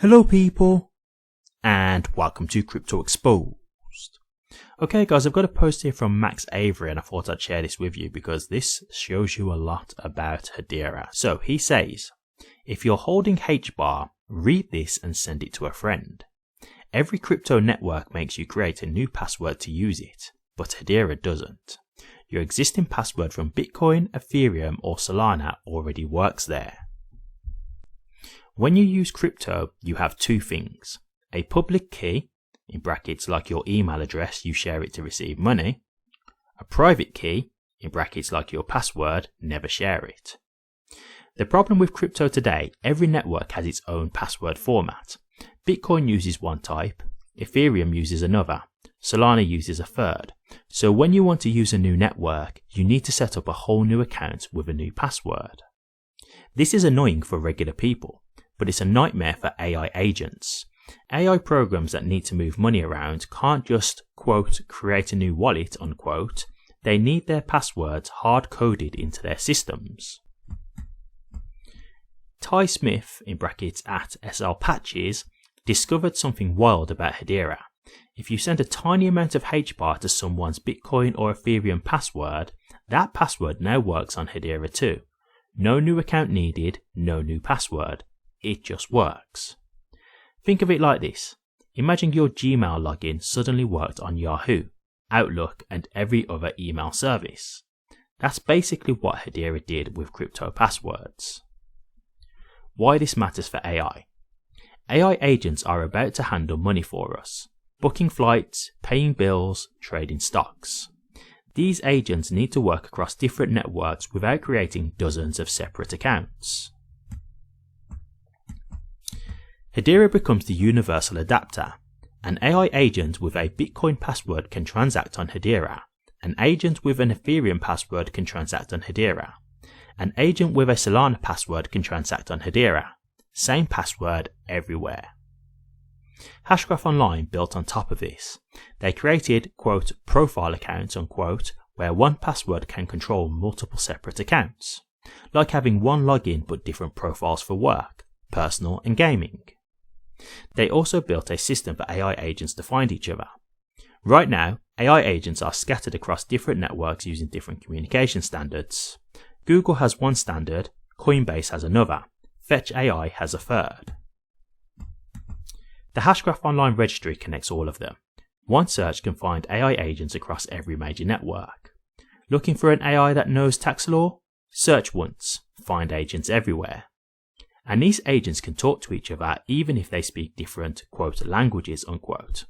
Hello people, and welcome to Crypto Exposed. Okay guys, I've got a post here from Max Avery and I thought I'd share this with you because this shows you a lot about Hedera. So he says, if you're holding HBAR, read this and send it to a friend. Every crypto network makes you create a new password to use it, but Hedera doesn't. Your existing password from Bitcoin, Ethereum or Solana already works there. When you use crypto, you have two things: a public key, in brackets like your email address, you share it to receive money; a private key, in brackets like your password, never share it. The problem with crypto today, every network has its own password format. Bitcoin uses one type, Ethereum uses another, Solana uses a third. So when you want to use a new network, you need to set up a whole new account with a new password. This is annoying for regular people, but it's a nightmare for AI agents. AI programs that need to move money around can't just, quote, create a new wallet, unquote. They need their passwords hard-coded into their systems. Ty Smith, in brackets at SL Patches, discovered something wild about Hedera. If you send a tiny amount of HBAR to someone's Bitcoin or Ethereum password, that password now works on Hedera too. No new account needed, no new password. It just works. Think of it like this. Imagine your Gmail login suddenly worked on Yahoo, Outlook and every other email service. That's basically what Hedera did with crypto passwords. Why this matters for AI. AI agents are about to handle money for us, booking flights, paying bills, trading stocks. These agents need to work across different networks without creating dozens of separate accounts. Hedera becomes the universal adapter. An AI agent with a Bitcoin password can transact on Hedera. An agent with an Ethereum password can transact on Hedera. An agent with a Solana password can transact on Hedera. Same password everywhere. Hashgraph Online built on top of this. They created, quote, profile accounts, unquote, where one password can control multiple separate accounts, like having one login but different profiles for work, personal and gaming. They also built a system for AI agents to find each other. Right now, AI agents are scattered across different networks using different communication standards. Google has one standard, Coinbase has another, Fetch AI has a third. The Hashgraph Online registry connects all of them. One search can find AI agents across every major network. Looking for an AI that knows tax law? Search once, find agents everywhere. And these agents can talk to each other even if they speak different, quote, languages, unquote.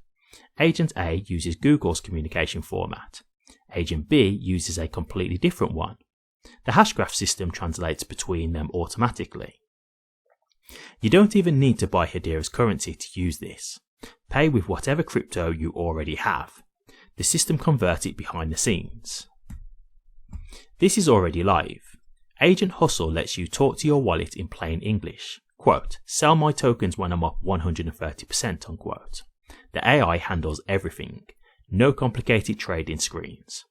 Agent A uses Google's communication format. Agent B uses a completely different one. The hashgraph system translates between them automatically. You don't even need to buy Hedera's currency to use this. Pay with whatever crypto you already have. The system converts it behind the scenes. This is already live. Agent Hustle lets you talk to your wallet in plain English. Quote, sell my tokens when I'm up 130%, unquote. The AI handles everything. No complicated trading screens.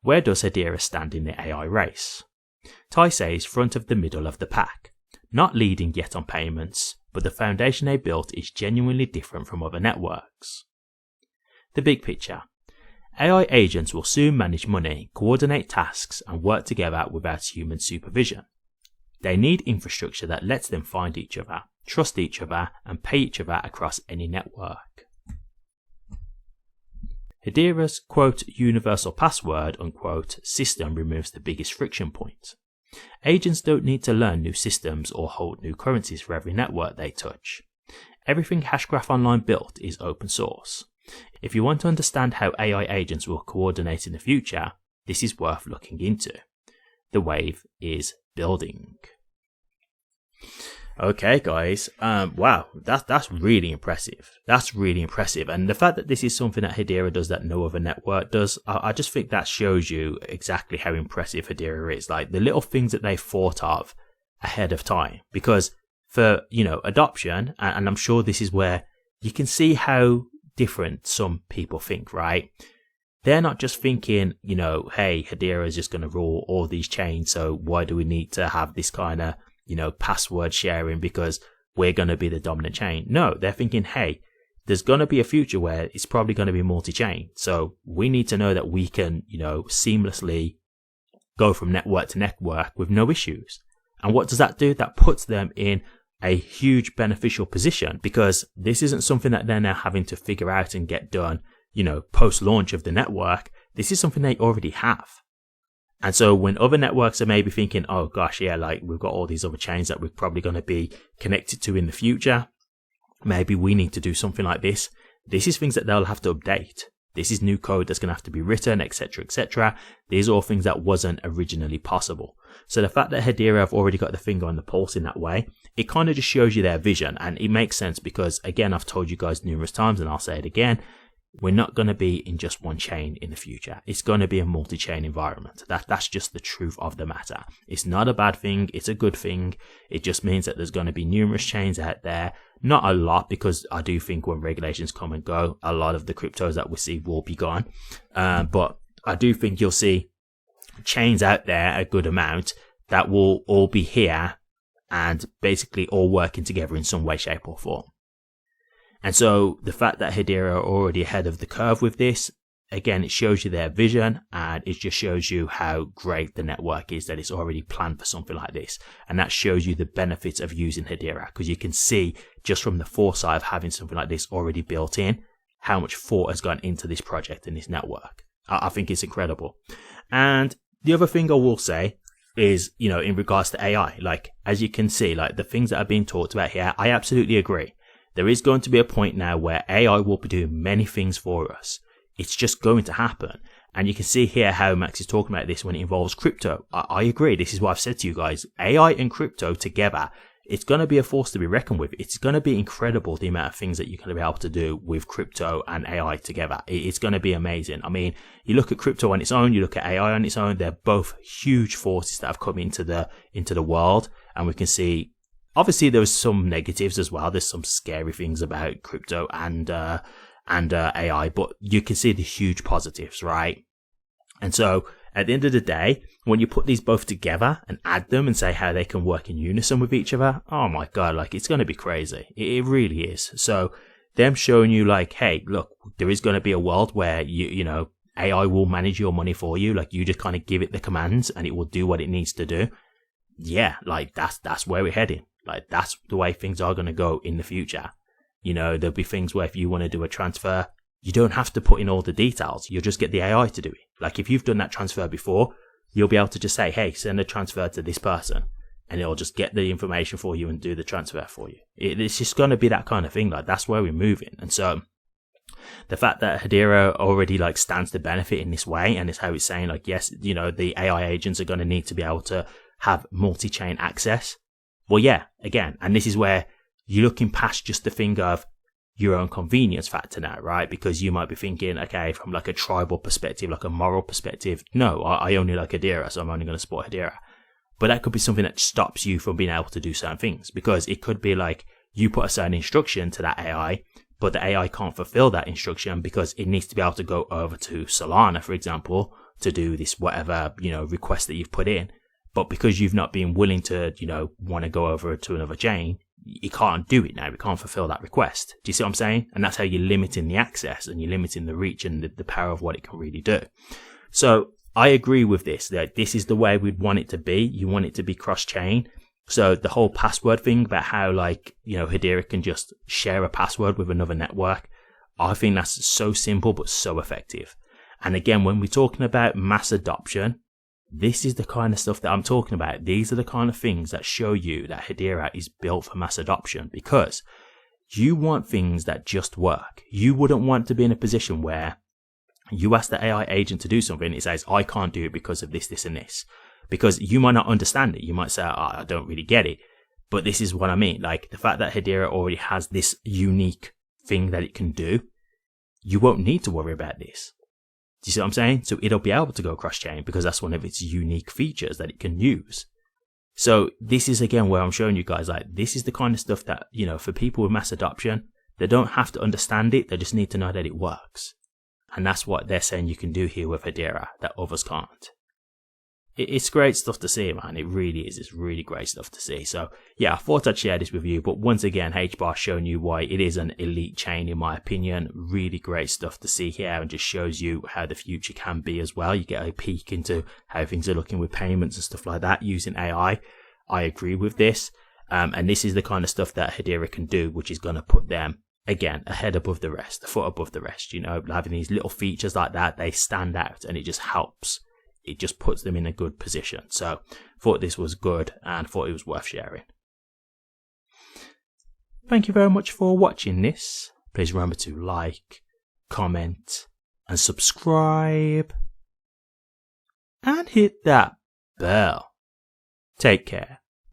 Where does Hedera stand in the AI race? Ty says front of the middle of the pack. Not leading yet on payments, but the foundation they built is genuinely different from other networks. The big picture. AI agents will soon manage money, coordinate tasks, and work together without human supervision. They need infrastructure that lets them find each other, trust each other, and pay each other across any network. Hedera's, quote, universal password, unquote, system removes the biggest friction point. Agents don't need to learn new systems or hold new currencies for every network they touch. Everything Hashgraph Online built is open source. If you want to understand how AI agents will coordinate in the future, this is worth looking into. The wave is building. Okay guys, wow, that's really impressive. That's really impressive. And the fact that this is something that Hedera does that no other network does, I just think that shows you exactly how impressive Hedera is. Like the little things that they thought of ahead of time. Because for, adoption, and I'm sure this is where you can see how different some people think, right? They're not just thinking, hey, Hedera is just going to rule all these chains, so why do we need to have this kind of, password sharing? Because we're going to be the dominant chain. No, they're thinking, hey, there's going to be a future where it's probably going to be multi-chain. So we need to know that we can, seamlessly go from network to network with no issues. And what does that do? That puts them in a huge beneficial position, because this isn't something that they're now having to figure out and get done, post launch of the network. This is something they already have. And so when other networks are maybe thinking, oh gosh, yeah, like we've got all these other chains that we're probably going to be connected to in the future, maybe we need to do something like this. This is things that they'll have to update. This is new code that's going to have to be written, etc., etc. These are all things that wasn't originally possible. So the fact that Hedera have already got the finger on the pulse in that way, it kind of just shows you their vision. And it makes sense because, again, I've told you guys numerous times, and I'll say it again, we're not going to be in just one chain in the future. It's going to be a multi-chain environment. That's just the truth of the matter. It's not a bad thing. It's a good thing. It just means that there's going to be numerous chains out there. Not a lot, because I do think when regulations come and go, a lot of the cryptos that we see will be gone. But I do think you'll see chains out there, a good amount, that will all be here and basically all working together in some way, shape or form. And so the fact that Hedera are already ahead of the curve with this, again, it shows you their vision, and it just shows you how great the network is, that it's already planned for something like this. And that shows you the benefits of using Hedera, because you can see just from the foresight of having something like this already built in, how much thought has gone into this project and this network. I think it's incredible. And the other thing I will say is, in regards to AI, like, as you can see, like the things that are being talked about here, I absolutely agree. There is going to be a point now where AI will be doing many things for us. It's just going to happen. And you can see here how Max is talking about this when it involves crypto. I agree. This is what I've said to you guys. AI and crypto together, it's going to be a force to be reckoned with. It's going to be incredible, the amount of things that you're going to be able to do with crypto and AI together. It's going to be amazing. I mean, you look at crypto on its own, you look at AI on its own, they're both huge forces that have come into the world. And we can see, obviously, there's some negatives as well. There's some scary things about crypto and AI, but you can see the huge positives, right? And so at the end of the day, when you put these both together and add them and say how they can work in unison with each other, oh my God, like it's going to be crazy. It really is. So them showing you like, hey, look, there is going to be a world where AI will manage your money for you. Like you just kind of give it the commands and it will do what it needs to do. Yeah, like that's where we're heading. Like that's the way things are going to go in the future. There'll be things where if you want to do a transfer, you don't have to put in all the details. You'll just get the AI to do it. Like if you've done that transfer before, you'll be able to just say, hey, send a transfer to this person, and it'll just get the information for you and do the transfer for you. It's just going to be that kind of thing. Like that's where we're moving. And so the fact that Hedera already like stands to benefit in this way, and it's how it's saying like, yes, the AI agents are going to need to be able to have multi-chain access. Well, yeah, again, and this is where you're looking past just the thing of your own convenience factor now, right? Because you might be thinking, okay, from like a tribal perspective, like a moral perspective, no, I only like Hedera, so I'm only going to support Hedera. But that could be something that stops you from being able to do certain things, because it could be like you put a certain instruction to that AI, but the AI can't fulfill that instruction because it needs to be able to go over to Solana, for example, to do this whatever, request that you've put in. But because you've not been willing to, want to go over to another chain, you can't do it now. You can't fulfill that request. Do you see what I'm saying? And that's how you're limiting the access and you're limiting the reach and the power of what it can really do. So I agree with this, that this is the way we'd want it to be. You want it to be cross-chain. So the whole password thing about how Hedera can just share a password with another network, I think that's so simple but so effective. And again, when we're talking about mass adoption, this is the kind of stuff that I'm talking about. These are the kind of things that show you that Hedera is built for mass adoption, because you want things that just work. You wouldn't want to be in a position where you ask the AI agent to do something and it says, I can't do it because of this, this and this. Because you might not understand it. You might say, I don't really get it. But this is what I mean. Like the fact that Hedera already has this unique thing that it can do, you won't need to worry about this. Do you see what I'm saying? So it'll be able to go cross-chain because that's one of its unique features that it can use. So this is again where I'm showing you guys, like, this is the kind of stuff that, for people with mass adoption, they don't have to understand it. They just need to know that it works. And that's what they're saying you can do here with Hedera that others can't. it's great stuff to see, man. It really is. It's really great stuff to see. So yeah, I thought I'd share this with you. But once again, HBAR showing you why it is an elite chain, in my opinion. Really great stuff to see here, and just shows you how the future can be as well. You get a peek into how things are looking with payments and stuff like that using AI. I agree with this. And this is the kind of stuff that Hedera can do, which is going to put them, again, a head above the rest, a foot above the rest. You know, having these little features like that, they stand out, and it just helps. It just puts them in a good position. So thought this was good and thought it was worth sharing. Thank you very much for watching this. Please remember to like, comment and subscribe, and hit that bell. Take care.